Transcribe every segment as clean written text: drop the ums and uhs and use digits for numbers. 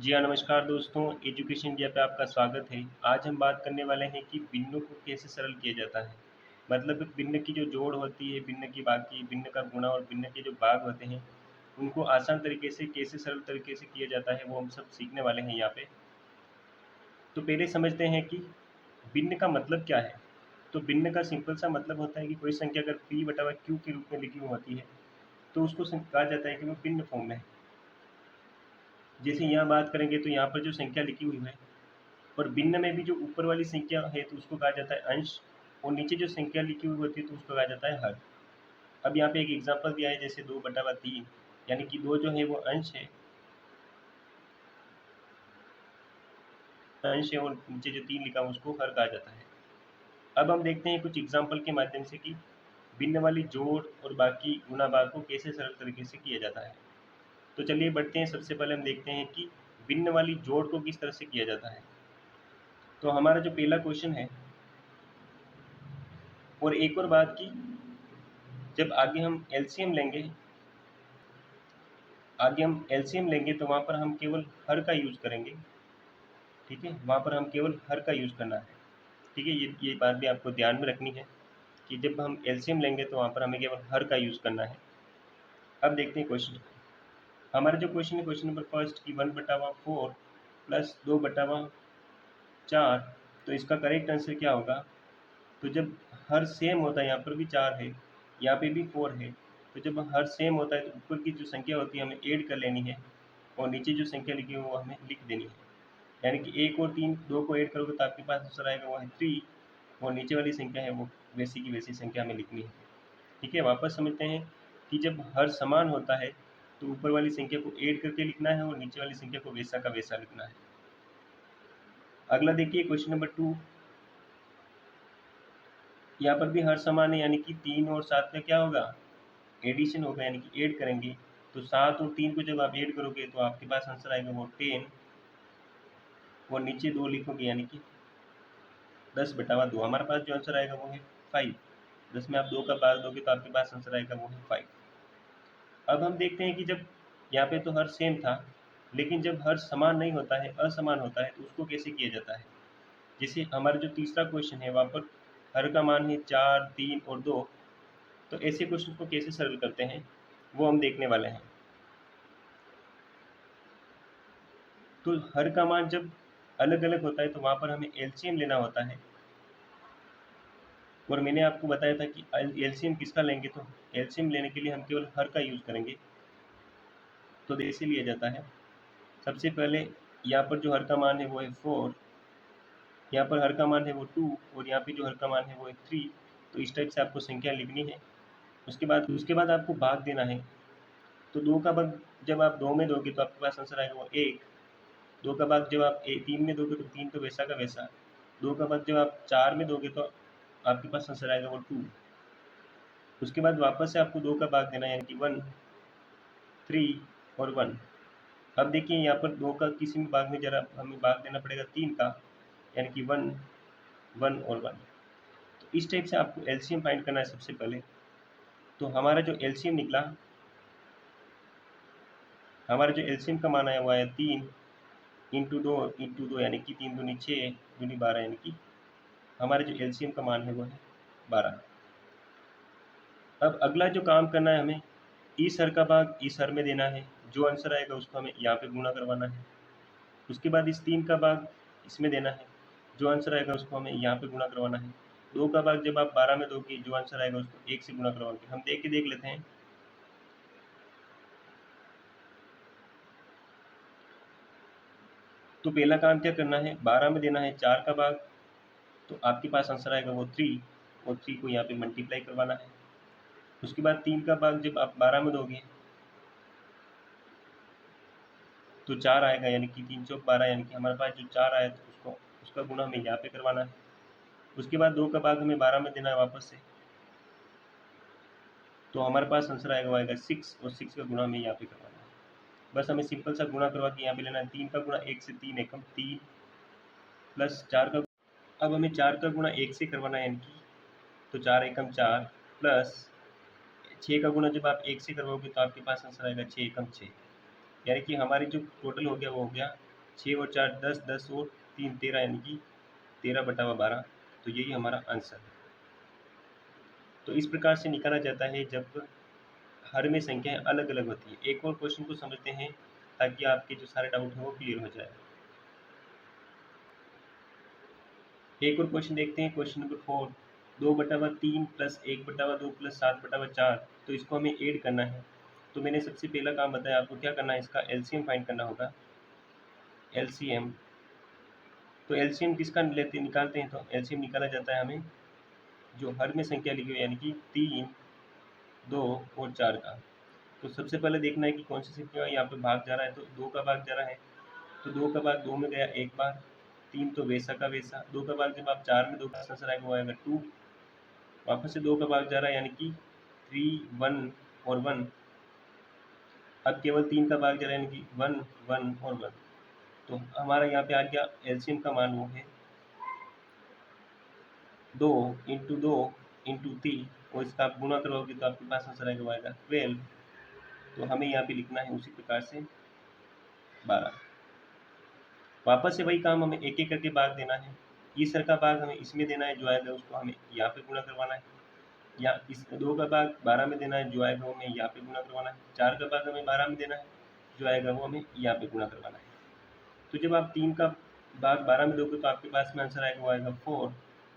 जी हाँ, नमस्कार दोस्तों, एजुकेशन इंडिया पे आपका स्वागत है। आज हम बात करने वाले हैं कि भिन्नों को कैसे सरल किया जाता है। मतलब भिन्न की जो जोड़ होती है, भिन्न की बाकी, भिन्न का गुणा और भिन्न के जो भाग होते हैं, उनको आसान तरीके से कैसे सरल तरीके से किया जाता है, वो हम सब सीखने वाले हैं यहाँ पे। तो पहले समझते हैं कि भिन्न का मतलब क्या है। तो भिन्न का सिंपल सा मतलब होता है कि कोई संख्या अगर p/q के रूप में लिखी हुई होती है, तो उसको कहा जाता है कि वो भिन्न फॉर्म में है। जैसे यहाँ बात करेंगे तो यहाँ पर जो संख्या लिखी हुई है, और भिन्न में भी जो ऊपर वाली संख्या है तो उसको कहा जाता है अंश, और नीचे जो संख्या लिखी हुई होती है तो उसको कहा जाता है हर। अब यहाँ पे एक एग्जांपल दिया है, जैसे 2/3, यानी कि 2 जो है वो अंश है और नीचे जो 3 लिखा है उसको हर कहा जाता है। अब हम देखते हैं कुछ एग्जाम्पल के माध्यम से कि भिन्न वाली जोड़ और बाकी गुणा भाग को कैसे सरल तरीके से किया जाता है। तो चलिए बढ़ते हैं। सबसे पहले हम देखते हैं कि भिन्न वाली जोड़ को किस तरह से किया जाता है। तो हमारा जो पहला क्वेश्चन है, और एक और बात की, जब आगे हम एलसीएम लेंगे तो वहाँ पर हम केवल हर का यूज़ करेंगे। ठीक है, वहाँ पर हम केवल हर का यूज़ करना है। ठीक है, ये बात भी आपको ध्यान में रखनी है कि जब हम एलसीएम लेंगे तो वहाँ पर हमें केवल हर का यूज़ करना है। अब देखते हैं क्वेश्चन। हमारा जो क्वेश्चन है, क्वेश्चन नंबर फर्स्ट की 1/4 प्लस 2/4, तो इसका करेक्ट आंसर क्या होगा। तो जब हर सेम होता है, यहाँ पर भी 4 है, यहाँ पे भी 4 है, तो जब हर सेम होता है तो ऊपर की जो संख्या होती है हमें ऐड कर लेनी है, और नीचे जो संख्या लिखी है वो हमें लिख देनी है। यानी कि 1 और 3 2 को ऐड करोगे तो आपके पास आंसर आएगा वो है 3, और नीचे वाली संख्या है वो वैसी की वैसी संख्या हमें लिखनी है। ठीक है, वापस समझते हैं कि जब हर समान होता है तो ऊपर वाली संख्या को ऐड करके लिखना है और नीचे वाली संख्या को वैसा का वैसा लिखना है। अगला देखिए क्वेश्चन नंबर 2। यहाँ पर भी हर समान है, यानी कि 3 और 7 का क्या होगा, एडिशन होगा, यानी कि ऐड करेंगे। तो 7 और 3 को जब आप ऐड करोगे तो आपके पास आंसर आएगा वो 10, और नीचे 2 लिखोगे यानी कि 10/2। हमारे पास जो आंसर आएगा वो है 5। 10 में आप 2 का भाग दोगे तो आपके पास आंसर आएगा वो है 5। अब हम देखते हैं कि जब यहाँ पे तो हर सेम था, लेकिन जब हर समान नहीं होता है, असमान होता है, तो उसको कैसे किया जाता है। जैसे हमारा जो तीसरा क्वेश्चन है, वहाँ पर हर का मान है 4, 3 और 2। तो ऐसे क्वेश्चन को कैसे सरल करते हैं वो हम देखने वाले हैं। तो हर का मान जब अलग अलग होता है तो वहाँ पर हमें एलसीएम लेना होता है, और मैंने आपको बताया था कि एलसीएम किसका लेंगे, तो एलसीएम लेने के लिए हम केवल हर का यूज़ करेंगे। तो ऐसे लिया जाता है। सबसे पहले यहाँ पर जो हर का मान है वो है 4, यहाँ पर हर का मान है वो 2, और यहाँ पे जो हर का मान है वो है 3। तो इस टाइप से आपको संख्या लिखनी है। उसके बाद आपको भाग देना है। तो 2 का भाग जब आप 2 में दोगे तो आपके पास आंसर आएगा वो 1। 2 का भाग जब आप 3 में दोगे तो 3 तो वैसा का वैसा। 2 का भाग जब आप 4 में दोगे तो आपके पास आंसर आएगा वो 2। उसके बाद वापस से आपको 2 का भाग देना है, यानी कि 1, 3 और 1। अब देखिए यहाँ पर 2 का किसी में भाग में जरा हमें भाग देना पड़ेगा 3 का, यानी कि 1, 1 और 1। तो इस टाइप से आपको एलसीएम फाइंड करना है सबसे पहले। तो हमारा जो एलसीएम का मान आया वो आया 3 इंटू 2 यानी कि 3 दूनी 6 दूनी 12, यानी कि हमारे जो एलसीएम का मान है वो है 12। अब अगला जो काम करना है, हमें इस हर का भाग इस हर में देना है। जो आंसर आएगा उसको हमें यहाँ पे गुणा करवाना है। उसके बाद इस 3 का भाग इसमें देना है। जो आंसर आएगा उसको हमें यहाँ पे गुणा करवाना है। 2 का भाग जब आप 12 में दोगे, जो आंसर आएगा उसको 1 से गुणा करवाओगे। हम देख लेते हैं। तो पहला काम क्या करना है, 12 में देना है 4 का भाग, तो आपके पास आंसर आएगा वो 3, और 3 को यहाँ पे मल्टीप्लाई करवाना है। उसके बाद 3 का भाग जब आप 12 में दोगे तो 4 आएगा, यानी कि 3 चौक 12, यानी कि हमारे पास जो 4 आया तो उसका गुणा हमें यहाँ पे करवाना है। उसके बाद 2 का भाग हमें 12 में देना है वापस से, तो हमारे पास आंसर आएगा 6, और 6 का गुणा हमें यहाँ पे करवाना है। बस हमें सिंपल सा गुणा करवा के यहाँ पे लेना है। 3 का गुणा 1 से 3 एकम 3, प्लस 4 का, अब हमें 4 का गुणा 1 से करवाना है, यानी कि तो 4 एकम 4, प्लस 6 का गुणा जब आप 1 से करवाओगे तो आपके पास आंसर आएगा 6 एकम 6, यानी कि हमारी जो टोटल हो गया वो हो गया 6 और 4 10, 10 और 3 13, यानी कि 13/12। तो यही हमारा आंसर है। तो इस प्रकार से निकाला जाता है जब हर में संख्याएं अलग अलग होती है। एक और क्वेश्चन को समझते हैं ताकि आपके जो सारे डाउट हैं वो क्लियर हो जाए। एक और क्वेश्चन देखते हैं, क्वेश्चन नंबर 4। 2/3 प्लस 1/2 प्लस 7/4, तो इसको हमें ऐड करना है। तो मैंने सबसे पहला काम बताया आपको, क्या करना है, इसका एलसीएम फाइंड करना होगा। एलसीएम, तो एलसीएम किसका लेते निकालते हैं, तो एलसीएम निकाला जाता है हमें जो हर में संख्या लिखी हुई, यानी कि 3, 2 और 4 का। तो सबसे पहले देखना है कि कौन सी संख्या यहाँ पे भाग जा रहा है, तो 2 का भाग जा रहा है। तो 2 का भाग 2 में गया एक बार, 3 तो वैसा का वैसा। 2 का भाग जब आप 4 में 2 का आंसर आएगा वो आएगा 2। वापस से 2 का भाग जा रहा है, यानी कि 3, 1 और 1। अब केवल 3 का भाग जा रहा है, यानी कि 1, 1 और 1। तो हमारा यहाँ पे आ गया एलसीएम का मान वो है 2 इंटू 2 इंटू 3, और इसका आप गुणा करोगे तो आपके पास आंसर आएगा वो आएगा 12। तो हमें यहाँ पे लिखना है उसी प्रकार से 12। वापस से वही काम, हमें एक एक करके भाग देना है। इस सर का भाग हमें इसमें देना है, जो आएगा उसको हमें यहाँ पे गुणा करवाना है। या इस 2 का भाग 12 में देना है, जो आएगा वो हमें यहाँ पे गुणा करवाना है। 4 का भाग हमें 12 में देना है, जो आएगा वो हमें यहाँ पे गुणा करवाना है। तो जब आप 3 का भाग 12 में दोगे तो आपके पास में आंसर आएगा वो आएगा 4।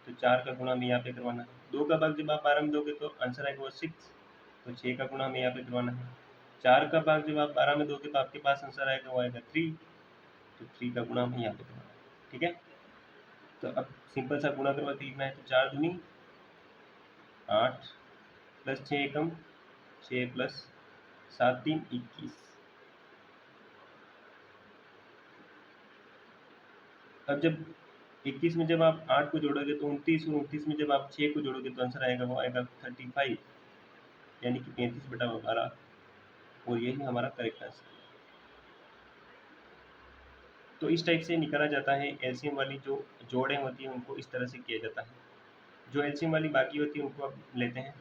तो 4 का गुणा हमें यहाँ पे करवाना है। 2 का भाग जब आप 12 में दोगे तो आंसर आएगा वो 6। तो 6 का गुणा हमें यहाँ पे करवाना है। 4 का भाग जब आप 12 में दोगे तो आपके पास आंसर आएगा वो आएगा 3। तो 3 का गुणा हमें यहाँ पे करवाना है। ठीक है, तो अब सिंपल सा गुणा करवा के लिखना है। तो 4 दूनी 8 प्लस 6 एकम 6 प्लस 7 3 21। अब जब 21 में जब आप 8 को जोड़ोगे तो 29, और 29 में जब आप 6 को जोड़ोगे तो आंसर आएगा वो आएगा 35, यानी कि 33/12। और यही हमारा करेक्ट आंसर है। तो इस टाइप से निकाला जाता है। एलसीएम वाली जो जोड़ें होती हैं उनको इस तरह से किया जाता है। जो एलसीएम वाली बाकी होती है उनको अब लेते हैं,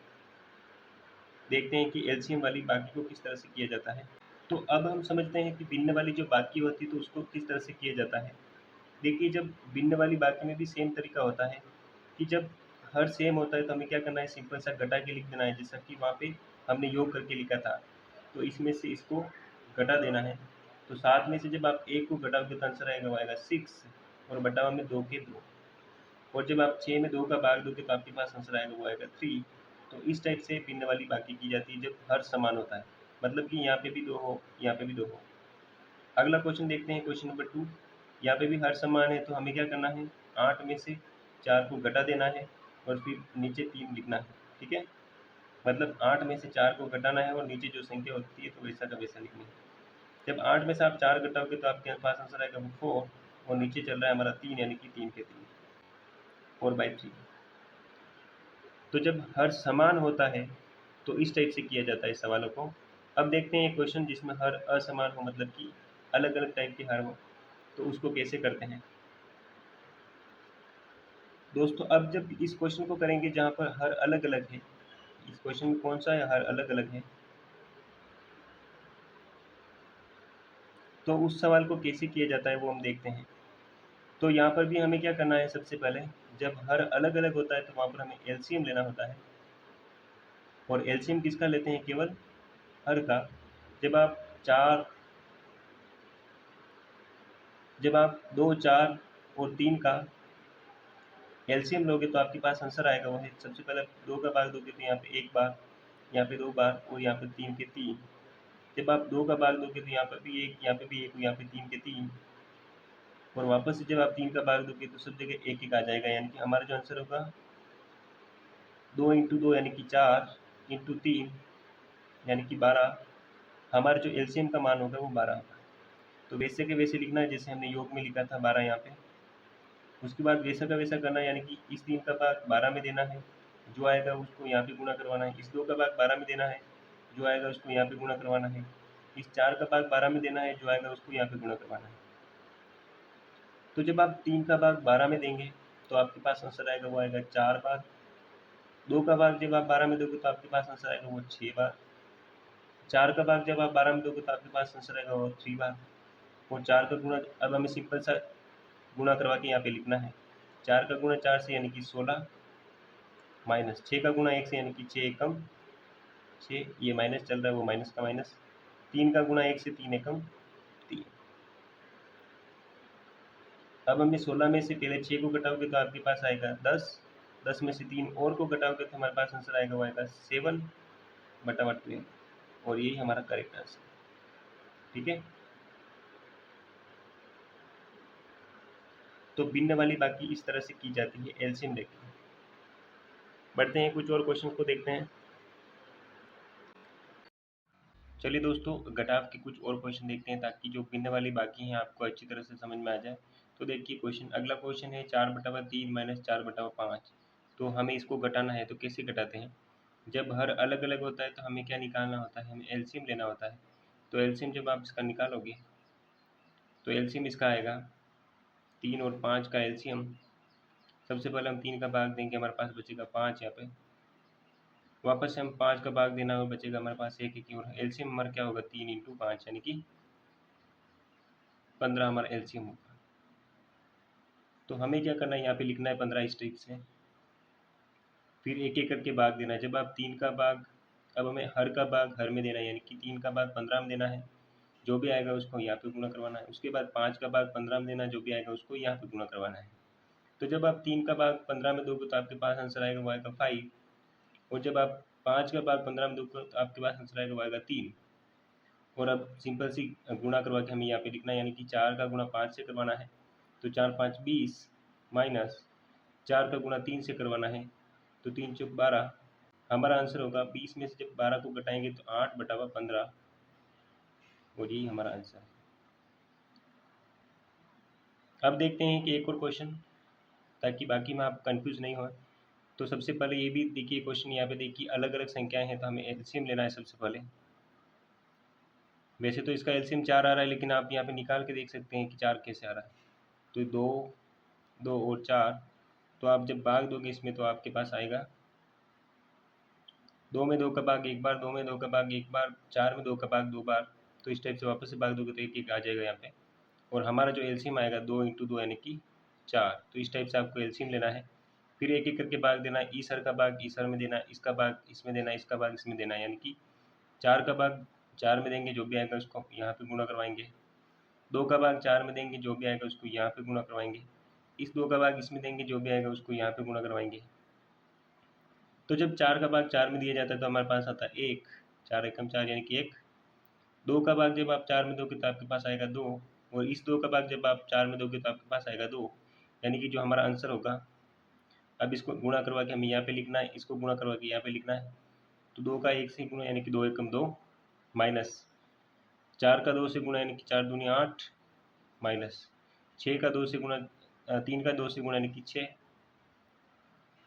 देखते हैं कि एलसीएम वाली बाकी को किस तरह से किया जाता है। तो अब हम समझते हैं कि भिन्न वाली जो बाकी होती है तो उसको किस तरह से किया जाता है। देखिए, जब भिन्न वाली बाकी में भी सेम तरीका होता है कि जब हर सेम होता है तो हमें क्या करना है, सिंपल सा घटा के लिख देना है, जैसा कि वहाँ पे हमने योग करके लिखा था। तो इसमें से इसको घटा देना है। तो 7 में से जब आप 1 को घटाओगे तो आंसर आएगा वो आएगा 6, और बटा में 2 के 2। और जब आप 6 में 2 का भाग दोगे तो आपके पास आंसर आएगा वो आएगा 3। तो इस टाइप से भिन्न वाली बाकी की जाती है जब हर समान होता है, मतलब कि यहाँ पे भी 2 हो, यहाँ पे भी 2 हो। अगला क्वेश्चन देखते हैं, क्वेश्चन नंबर 2। यहाँ पे भी हर समान है तो हमें क्या करना है, 8 में से 4 को घटा देना है और फिर नीचे 3 लिखना है। ठीक है, मतलब 8 में से 4 को घटाना है और नीचे जो संख्या होती है तो वैसा का वैसा लिखनी है। जब 8 में से आप 4 घटाओगे तो आपके पास आंसर आएगा वो 4, और नीचे चल रहा है हमारा 3, यानी कि 3 के 3, 4/3। तो जब हर समान होता है तो इस टाइप से किया जाता है सवालों को। अब देखते हैं एक क्वेश्चन जिसमें हर असमान हो, मतलब कि अलग अलग टाइप के हर हो, तो उसको कैसे करते हैं। दोस्तों, अब जब इस क्वेश्चन को करेंगे जहाँ पर हर अलग अलग है, इस क्वेश्चन में कौन सा है हर अलग अलग है, तो उस सवाल को कैसे किया जाता है वो हम देखते हैं। तो यहाँ पर भी हमें क्या करना है, सबसे पहले जब हर अलग अलग होता है तो वहाँ पर हमें एलसीएम लेना होता है। और एलसीएम किसका लेते हैं, केवल हर का। जब आप 4, जब आप 2, 4 और 3 का एलसीएम लोगे तो आपके पास आंसर आएगा वो है, सबसे पहले 2 का भाग दोगे तो यहाँ पे 1 बार, यहाँ पे 2 बार, और यहाँ पे 3 के 3। जब आप 2 का भाग दोगे तो यहाँ पर भी 1, यहाँ पे भी 1, यहाँ पे 3 के 3। और वापस से जब आप 3 का भाग दोगे तो सब जगह 1 1 आ जाएगा, यानी कि हमारा जो आंसर होगा 2 इंटू 2 यानी कि 4 इंटू 3 यानी कि 12। हमारा जो एलसीएम का मान होगा वो 12 होगा। तो वैसे के वैसे लिखना है जैसे हमने योग में लिखा था 12 यहाँ पे। उसके बाद वैसा का वैसा करना है, यानी कि इस 3 का भाग 12 में देना है, जो आएगा उसको यहाँ पे गुणा करवाना है। इस 2 का भाग 12 में देना है, जो आएगा उसको यहाँ पे गुणा करवाना है। इस 4 का भाग 12 में देना है, जो आएगा उसको यहाँ पे गुणा करवाना है। तो जब आप 3 का भाग 12 में देंगे तो आपके पास आंसर आएगा वो आएगा 4 बार। 2 का भाग जब आप 12 में दोगे तो आपके पास आंसर आएगा वो 6 बार। 4 का भाग जब आप 12 में दोगे तो आपके पास आंसर आएगा वो 3 बार। और 4 का गुणा, अब हमें सिंपल सा गुणा करवा के यहाँ पे लिखना है। 4 का गुणा 4 से यानी कि 16 माइनस 6 का गुणा 1 से यानी कि 6 एकम 6, ये माइनस चल रहा है वो माइनस का माइनस। 3 का गुणा 1 से 3 एकम 3। अब हमें 16 में से पहले 6 को घटाओगे तो आपके पास आएगा 10, 10 में से 3 और को घटाओगे तो हमारे पास आंसर आएगा वो आएगा 7/12, और यही हमारा करेक्ट आंसर। ठीक है, तो भिन्न वाली बाकी इस तरह से की जाती है एलसीएम लेके। बढ़ते हैं, कुछ और क्वेश्चन को देखते हैं। चलिए दोस्तों, घटाव के कुछ और क्वेश्चन देखते हैं ताकि जो भिन्न वाली बाकी हैं आपको अच्छी तरह से समझ में आ जाए। तो देखिए क्वेश्चन, अगला क्वेश्चन है 4/3 माइनस 4/5। तो हमें इसको घटाना है, तो कैसे घटाते हैं? जब हर अलग अलग होता है तो हमें क्या निकालना होता है? हमें एलसीएम लेना होता है। तो एलसीएम जब आप इसका निकालोगे तो एलसीएम इसका आएगा 3 और 5 का एलसीएम। सबसे पहले हम 3 का भाग देंगे, हमारे पास बचेगा 5। यहाँ पे वापस से हम 5 का भाग देना और बचेगा हमारे पास 1 और एलसीएम हमारा क्या होगा? 3 × 5 यानी कि 15 हमारा एलसीएम होगा। तो हमें क्या करना है? यहाँ पे लिखना है 15 इस टाइप से, फिर एक एक करके भाग देना है। जब आप 3 का भाग, अब हमें हर का भाग हर में देना है, यानी कि 3 का भाग 15 में देना है, जो भी आएगा उसको यहाँ पे गुणा करवाना है। उसके बाद 5 का भाग 15 में देना है, जो भी आएगा उसको यहाँ पे गुणा करवाना है। तो जब आप 3 का भाग 15 में दोगे तो आपके पास आंसर आएगा वो आएगा 5, और जब आप 5 का भाग 15 में दोगे तो आपके पास आंसर आएगा वो आएगा 3। और अब सिंपल सी गुणा करवा के हमें यहाँ पे लिखना है, यानी कि 4 का गुणा 5 से करवाना है, तो 4 5 20 माइनस 4 का गुणा 3 से करवाना है, तो 3 चौक 12। हमारा आंसर होगा 20 में से जब 12 को घटाएंगे तो 8/15, और यही हमारा आंसर है। अब देखते हैं कि एक और क्वेश्चन, ताकि बाकी में आप कंफ्यूज नहीं हो। तो सबसे पहले ये भी देखिए क्वेश्चन, यहाँ पे देखिए अलग अलग संख्याएं हैं तो हमें एलसीएम लेना है सबसे पहले। वैसे तो इसका एलसीएम 4 आ रहा है, लेकिन आप यहाँ पे निकाल के देख सकते हैं कि 4 कैसे आ रहा है। तो 2, 2 और 4, तो आप जब भाग दोगे इसमें तो आपके पास आएगा 2 में 2 का भाग एक बार, 2 में 2 का भाग एक बार, 4 में 2 का भाग 2 बार। तो इस टाइप से वापस से भाग दोगे तो एक एक आ जाएगा यहाँ पे, और हमारा जो एलसीएम आएगा 2 × 2 यानी कि 4। तो इस टाइप से आपको एलसीएम लेना है, फिर एक एक करके भाग देना है। ईसर का भाग ईसर में देना है, इसका भाग इसमें देना है, इसका भाग इसमें देना है, यानी कि 4 का भाग 4 में देंगे, जो भी आएगा उसको यहाँ पे गुणा करवाएंगे। 2 का भाग 4 में देंगे, जो भी आएगा उसको यहाँ पे गुणा करवाएंगे। इस 2 का भाग इसमें देंगे, जो भी आएगा उसको यहाँ पे गुणा करवाएंगे। तो जब 4 का भाग 4 में दिया जाता है तो हमारे पास आता है 1, 4 एकम 4 यानी कि 1। 2 का भाग जब आप 4 में दोगे तो आपके पास आएगा 2, और इस 2 का भाग जब आप 4 में दोगे तो आपके पास आएगा 2, यानी कि जो हमारा आंसर होगा। अब इसको गुणा करवा के हमें यहाँ पे लिखना है, इसको गुणा करवा के यहाँ पे लिखना है। तो 2 का 1 से गुणा यानी कि 2 एकम 2, माइनस 4 का 2 से गुणा यानी कि 4 दूनी 8, माइनस 6 का 2 से गुणा 3 का 2 से गुणा यानी कि 6।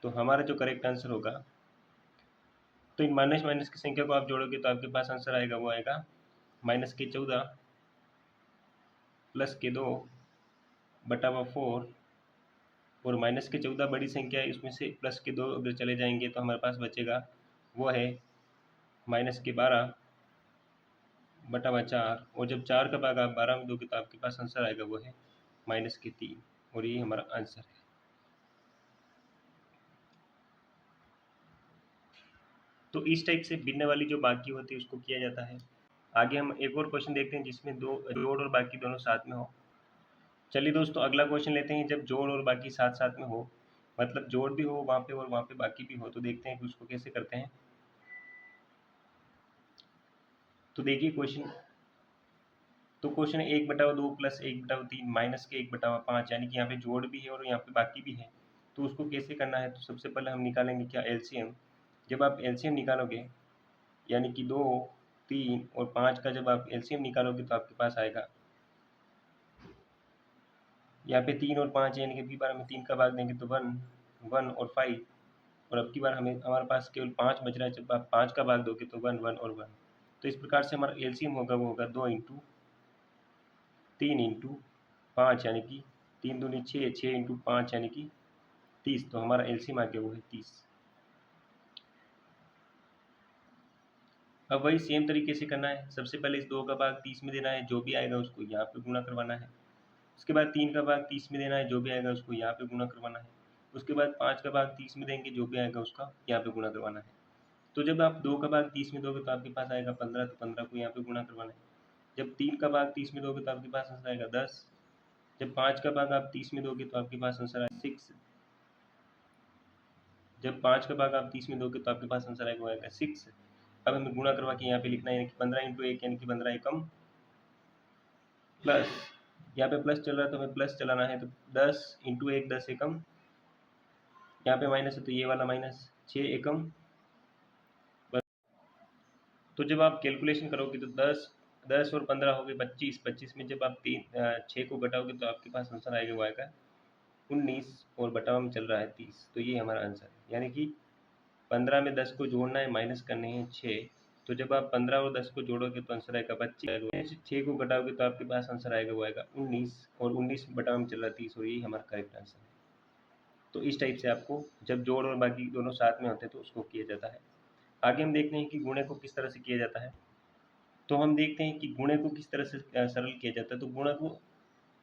तो हमारा जो करेक्ट आंसर होगा, तो इन माइनस माइनस की संख्या को आप जोड़ोगे तो आपके पास आंसर आएगा वो आएगा -14 +2/4, और -14 बड़ी संख्या है, इसमें से +2 अगर चले जाएंगे तो हमारे पास बचेगा वो है -12/4, और जब 4 का भाग आप 12 में दोगे तो आपके पास आंसर आएगा वो है -3, और यही हमारा आंसर है। तो इस टाइप से भिन्न वाली जो बाकी होती है उसको किया जाता है। आगे हम एक और क्वेश्चन देखते हैं जिसमें दो जोड़ और बाकी दोनों साथ में हो। चलिए दोस्तों, अगला क्वेश्चन लेते हैं, जब जोड़ और बाकी साथ साथ में हो, मतलब जोड़ भी हो वहाँ पे और वहाँ पे बाकी भी हो, तो देखते हैं कि उसको कैसे करते हैं। तो देखिए क्वेश्चन, तो क्वेश्चन है 1/2 + 1/3 माइनस के 1/5, यानी कि यहाँ पे जोड़ भी है और यहाँ पे बाकी भी है। तो उसको कैसे करना है? तो सबसे पहले हम निकालेंगे क्या? एलसीएम। जब आप एलसीएम निकालोगे, यानी कि 2, 3 और 5 का जब आप एलसीएम निकालोगे तो आपके पास आएगा यहाँ पे 3 और 5, यानी कि अगली बार हमें 3 का भाग देंगे तो 1, 1 और 5, और अब की बार हमारे पास केवल 5 बच रहा है। जब आप 5 का भाग दोगे तो 1, 1 और 1। तो इस प्रकार से हमारा एलसीएम होगा वो होगा 2 × 3 × 5, यानी कि 3 दूनी 6, 6 × 5 यानी कि 30। तो हमारा एलसीएम आ गया वो है 30। अब वही सेम तरीके से करना है। सबसे पहले इस 2 का भाग 30 में देना है, जो भी आएगा उसको यहाँ पे गुणा करवाना है। उसके बाद 3 का भाग 30 में देना है, जो भी आएगा उसको यहाँ पे गुणा करवाना है। उसके बाद 5 का भाग 30 में देंगे, जो भी आएगा उसका यहाँ पे गुणा करवाना है। तो जब आप 2 का भाग 30 में दोगे तो आपके पास आएगा 15, तो 15 को यहाँ पे गुणा करवाना है। जब 3 का भाग 30 में दोगे तो आपके पास आंसर आएगा 10। जब 5 का भाग आप 30 में दोगे तो आपके पास आंसर आएगा 6। जब 5 का भाग आप 30 में दोगे तो आपके पास आंसर आएगा 6। अब हमें गुणा करवा के यहाँ पे लिखना है, यानी कि 15 × 1 यानी कि 15 एकम प्लस, यहाँ पे प्लस चल रहा है तो हमें प्लस चलाना है, तो 10 × 1 10 एकम, यहाँ पे माइनस है तो ये वाला माइनस 6 एकम। तो जब आप कैलकुलेशन करोगे तो 10 और 15 हो गए 25। 25 में जब आप 6 को घटाओगे तो आपके पास आंसर आएगा, वो आएगा 19, और बटाव में चल रहा है 30। तो ये हमारा आंसर है, यानी कि 15 में 10 को जोड़ना है, माइनस करने हैं 6। तो जब आप 15 और 10 को जोड़ोगे तो आंसर आएगा 25। 6 को घटाओगे तो आपके पास आंसर आएगा, वो आएगा 19, और 19 बटाव में चल रहा है 30, और यही हमारा करेक्ट आंसर है। तो इस टाइप से आपको जब जोड़ और बाकी दोनों साथ में होते हैं तो उसको किया जाता है। आगे हम देखते हैं कि गुणे को किस तरह से किया जाता है। तो हम देखते हैं कि गुणे को किस तरह से सरल किया जाता है। तो गुणा को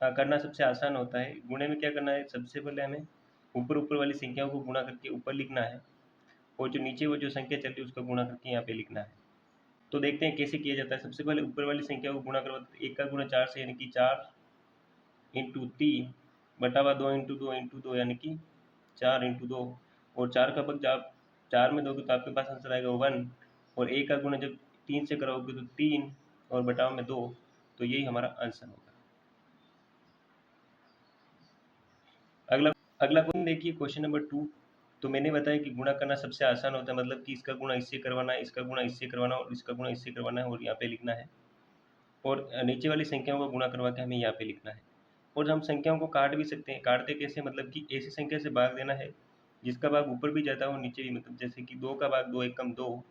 करना सबसे आसान होता है। गुणे में क्या करना है, सबसे पहले हमें ऊपर वाली संख्याओं को गुणा करके ऊपर लिखना है, और जो नीचे वो जो संख्या चल रही है उसका गुणा करके यहाँ पे लिखना है। तो देखते हैं कैसे किया जाता है। सबसे पहले ऊपर वाली संख्या को गुणा करवाते हैं। 1 का गुणा 4 से, यानी कि 4 × 3 बटावा 2 × 2 × 2 यानी कि 4 × 2, और 4 का भाग आप 4 में दोगे तो आपके पास आंसर आएगा 1, और 1 का गुणा जब 3 से कराओगे तो 3, और बटाव में 2, तो यही हमारा आंसर होगा। अगला क्वेश्चन देखिए, क्वेश्चन नंबर 2। तो मैंने बताया कि गुणा करना सबसे आसान होता है, मतलब कि इसका गुणा इससे करवाना है, इसका गुणा इससे करवाना है, और इसका गुणा इससे करवाना है, और यहाँ पे लिखना है, और नीचे वाली संख्याओं का गुणा करवा के हमें यहाँ पे लिखना है। और हम संख्याओं को काट भी सकते हैं। काटते कैसे, मतलब कि ऐसी संख्या से भाग देना है जिसका भाग ऊपर भी जाता है और नीचे भी, मतलब जैसे कि 2 का भाग 2 एकम 2,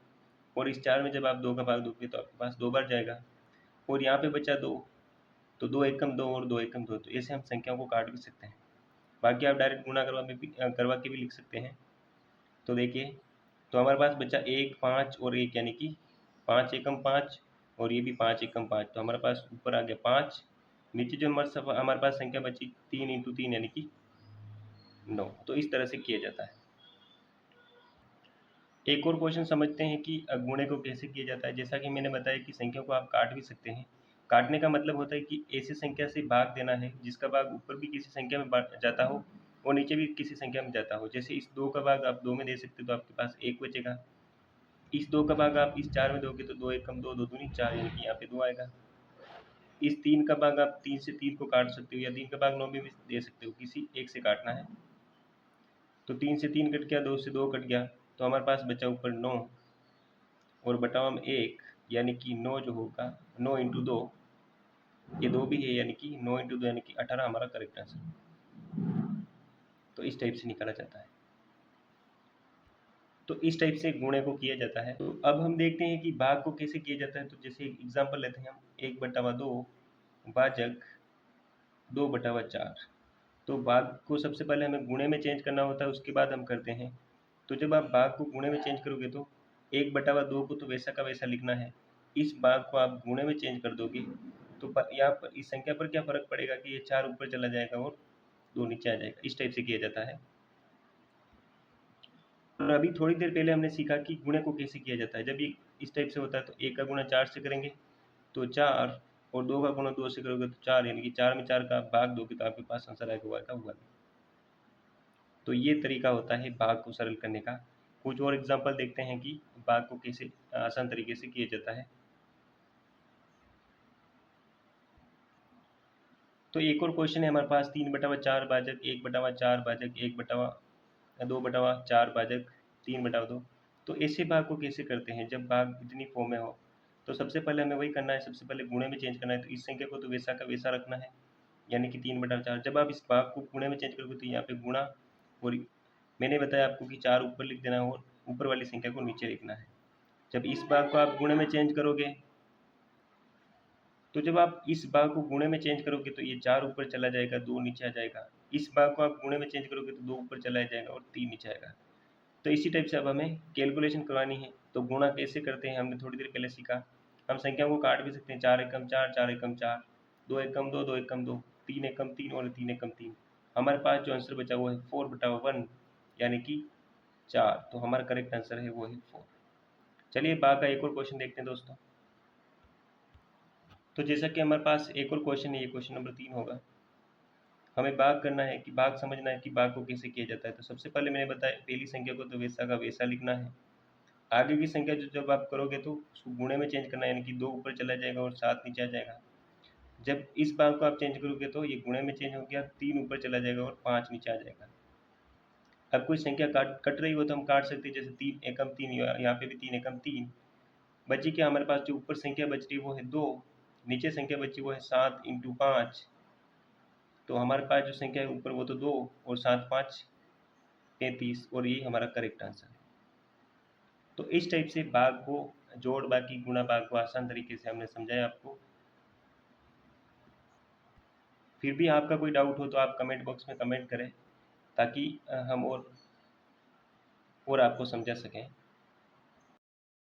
और इस 4 में जब आप 2 का भाग दोगे तो आपके पास 2 बार जाएगा, और यहाँ पे बचा 2, तो 2 एकम 2 और 2 एकम 2। तो ऐसे हम संख्याओं को काट भी सकते हैं। बाकी आप डायरेक्ट गुणा करवा के भी लिख सकते हैं। तो देखिए, तो हमारे पास बचा 1 5 और 1, यानी कि 5 एकम 5, और ये भी 5 एकम 5। तो हमारे पास ऊपर आ गया 5, नीचे जो हमारे पास संख्या बची 3 × 3 यानी कि 9। तो इस तरह से किया जाता है। एक और क्वेश्चन समझते हैं कि गुणे को कैसे किया जाता है। जैसा कि मैंने बताया कि संख्या को आप काट भी सकते हैं। काटने का मतलब होता है कि ऐसी संख्या से भाग देना है जिसका भाग ऊपर भी किसी संख्या में जाता हो और नीचे भी किसी संख्या में जाता हो। जैसे इस 2 का भाग आप 2 में दे सकते हो तो आपके पास 1 बचेगा। इस 2 का भाग आप इस 4 में दोगे तो 2 एकम 2, 2 दूनी 4, यानी कि यहाँ पे 2 आएगा। इस 3 का भाग आप 3 से 3 को काट सकते हो, या 3 का भाग 9 में भी दे सकते हो, किसी एक से काटना है। तो 3 से 3 कट गया, 2 से 2 कट गया, तो हमारे पास बचा ऊपर 9, और बटावा में 1, यानी कि 9 जो होगा 9 × 2, ये 2 भी है, यानी कि 9 × 2 यानी कि 18 हमारा करेक्ट आंसर। तो इस टाइप से निकाला जाता है। तो इस टाइप से गुणे को किया जाता है। तो अब हम देखते हैं कि भाग को कैसे किया जाता है। तो जैसे एग्जांपल लेते हैं हम, 1/2 भाजक 2/4। तो भाग को सबसे पहले हमें गुणे में चेंज करना होता है, उसके बाद हम करते हैं। तो जब आप भाग को गुणे में चेंज करोगे तो 1/2 को तो वैसा का वैसा लिखना है। इस भाग को आप गुणे में चेंज कर दोगे तो यहाँ पर इस संख्या पर क्या फर्क पड़ेगा कि ये 4 ऊपर चला जाएगा और 2 नीचे आ जाएगा। इस टाइप से किया जाता है। और अभी थोड़ी देर पहले हमने सीखा कि गुणे को कैसे किया जाता है। जब ये इस टाइप से होता है तो 1 का गुणा 4 से करेंगे तो 4, और 2 का गुणा 2 से करोगे तो 4, यानी कि 4 में 4 का भाग दोगे तो आपके पास आंसर आएगा 1। तो ये तरीका होता है भाग को सरल करने का। कुछ और एग्जाम्पल देखते हैं कि भाग को कैसे आसान तरीके से किया जाता है। तो एक और क्वेश्चन है हमारे पास, 3/4 भाजक 1/4 भाजक 2/4 भाजक 3/2। तो ऐसे भाग को कैसे करते हैं जब भाग इतनी फॉर्म में हो। तो सबसे पहले हमें वही करना है, सबसे पहले गुणे में चेंज करना है। तो इस संख्या को तो वैसा का वैसा रखना है, यानी कि 3/4। जब आप इस भाग को गुणे में चेंज करोगे तो यहाँ पे गुणा, और मैंने बताया आपको कि 4 ऊपर लिख देना है और ऊपर वाली संख्या को नीचे लिखना है। जब इस भाग को आप गुणे में चेंज करोगे, तो जब आप इस भाग को गुणे में चेंज करोगे तो ये 4 ऊपर चला जाएगा, 2 नीचे आ जाएगा। इस भाग को आप गुणे में चेंज करोगे तो 2 ऊपर चला जाएगा और 3 नीचे आएगा। तो इसी टाइप से अब हमें कैलकुलेशन करवानी है। तो गुणा कैसे करते हैं हमने थोड़ी देर पहले सीखा। हम संख्या को काट भी सकते हैं, 4 एकम 4, 4 एकम 4, 2 एकम 2, 2 एकम 2, 3 एकम 3 और 3 एकम 3। हमारे पास जो आंसर बचा वो है 4/1 यानी कि 4। तो हमारा करेक्ट आंसर है वो है 4। चलिए भाग का एक और क्वेश्चन देखते हैं दोस्तों। तो जैसा कि हमारे पास एक और क्वेश्चन है, ये क्वेश्चन नंबर 3 होगा। हमें भाग करना है कि भाग समझना है कि भाग को कैसे किया जाता है। तो सबसे पहले मैंने बताया पहली संख्या को तो वैसा का वैसा लिखना है। आगे की संख्या जो जब आप करोगे तो उसको गुणे में चेंज करना है, यानी कि 2 ऊपर चला जाएगा और 7 नीचे आ जाएगा। जब इस भाग को आप चेंज करोगे तो ये गुणे में चेंज हो गया, 3 ऊपर चला जाएगा और 5 नीचे आ जाएगा। अब कोई संख्या कट रही हो तो हम काट सकते हैं, जैसे 3 एकम 3, यहाँ पे भी 3 एकम 3। बची क्या हमारे पास, जो ऊपर संख्या बच रही है वो है 2, नीचे संख्या बची वो है 7 × 5। तो हमारे पास जो संख्या है ऊपर वो तो 2 और 7 5 33, और ये हमारा करेक्ट आंसर है। तो इस टाइप से भाग को जोड़ बाकी गुणा भाग को आसान तरीके से हमने समझाया आपको। फिर भी आपका कोई डाउट हो तो आप कमेंट बॉक्स में कमेंट करें, ताकि हम और आपको समझा सकें।